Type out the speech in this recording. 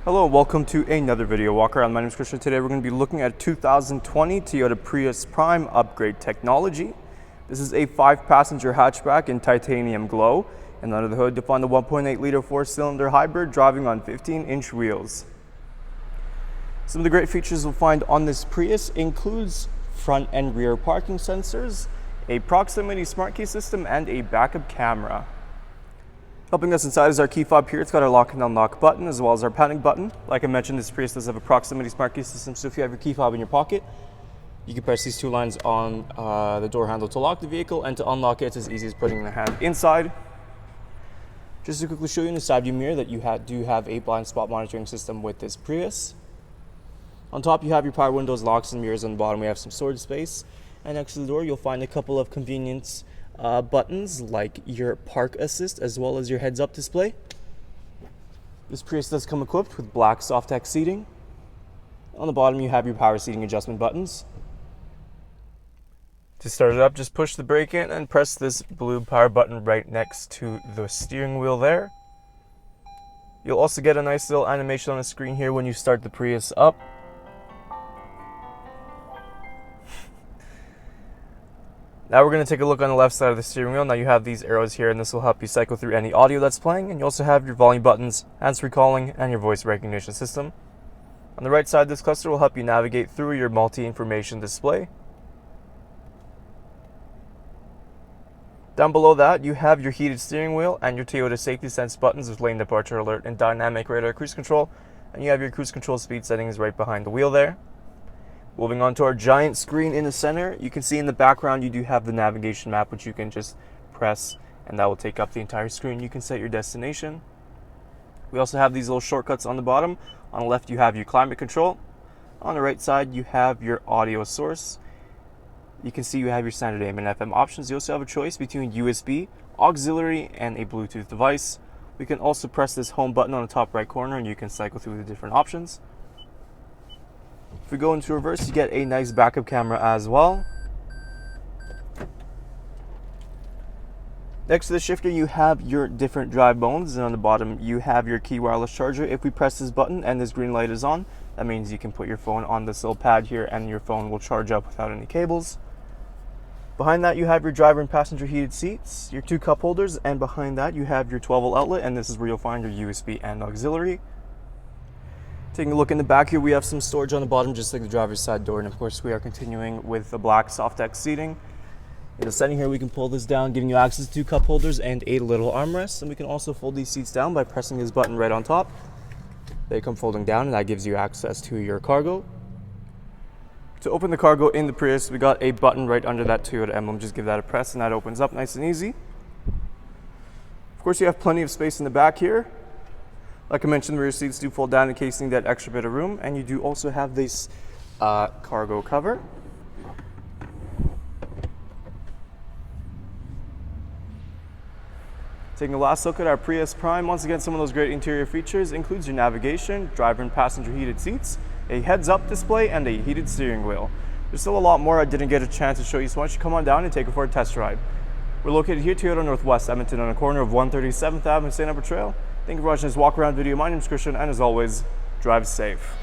Hello and welcome to another video walk around. My name is Christian. Today we're going to be looking at 2020 Toyota Prius Prime upgrade technology. This is a 5-passenger hatchback in titanium glow, and under the hood you'll find the 1.8 liter 4-cylinder hybrid driving on 15-inch wheels. Some of the great features you'll find on this Prius includes front and rear parking sensors, a proximity smart key system, and a backup camera. Helping us inside is our key fob here. It's got our lock and unlock button as well as our panic button. Like I mentioned, this Prius does have a proximity smart key system, so if you have your key fob in your pocket, you can press these two lines on the door handle to lock the vehicle, and to unlock it, it's as easy as putting the hand inside. Just to quickly show you in the side view mirror that you do have a blind spot monitoring system with this Prius. On top you have your power windows, locks, and mirrors. On the bottom we have some storage space, and next to the door you'll find a couple of convenience buttons like your park assist as well as your heads up display. This Prius does come equipped with black soft-X seating. On the bottom you have your power seating adjustment buttons. To start it up, just push the brake in and press this blue power button right next to the steering wheel there. You'll also get a nice little animation on the screen here when you start the Prius up. Now we're going to take a look on the left side of the steering wheel. Now you have these arrows here, and this will help you cycle through any audio that's playing. And you also have your volume buttons, hands-free calling, and your voice recognition system. On the right side, this cluster will help you navigate through your multi-information display. Down below that, you have your heated steering wheel and your Toyota safety sense buttons with lane departure alert and dynamic radar cruise control. And you have your cruise control speed settings right behind the wheel there. Moving on to our giant screen in the center, you can see in the background you do have the navigation map, which you can just press and that will take up the entire screen. You can set your destination. We also have these little shortcuts on the bottom. On the left you have your climate control. On the right side you have your audio source. You can see you have your standard AM and FM options. You also have a choice between USB, auxiliary, and a Bluetooth device. We can also press this home button on the top right corner and you can cycle through the different options. If we go into reverse, you get a nice backup camera as well. Next to the shifter, you have your different drive modes, and on the bottom, you have your key wireless charger. If we press this button and this green light is on, that means you can put your phone on this little pad here and your phone will charge up without any cables. Behind that, you have your driver and passenger heated seats, your 2 cup holders, and behind that, you have your 12-volt outlet, and this is where you'll find your USB and auxiliary. Taking a look in the back here, we have some storage on the bottom, just like the driver's side door, and of course we are continuing with the black soft-X seating. In the setting here, we can pull this down, giving you access to 2 cup holders and a little armrest, and we can also fold these seats down by pressing this button right on top. They come folding down, and that gives you access to your cargo. To open the cargo in the Prius, we got a button right under that Toyota emblem. Just give that a press, and that opens up nice and easy. Of course, you have plenty of space in the back here. Like I mentioned, the rear seats do fold down in case you need that extra bit of room, and you do also have this cargo cover. Taking a last look at our Prius Prime, once again, some of those great interior features includes your navigation, driver and passenger heated seats, a heads-up display, and a heated steering wheel. There's still a lot more I didn't get a chance to show you, so why don't you come on down and take it for a test ride. We're located here, Toyota Northwest Edmonton, on the corner of 137th Avenue and St.Albert Trail. Thank you for watching this walk-around video. My name is Christian, and as always, drive safe.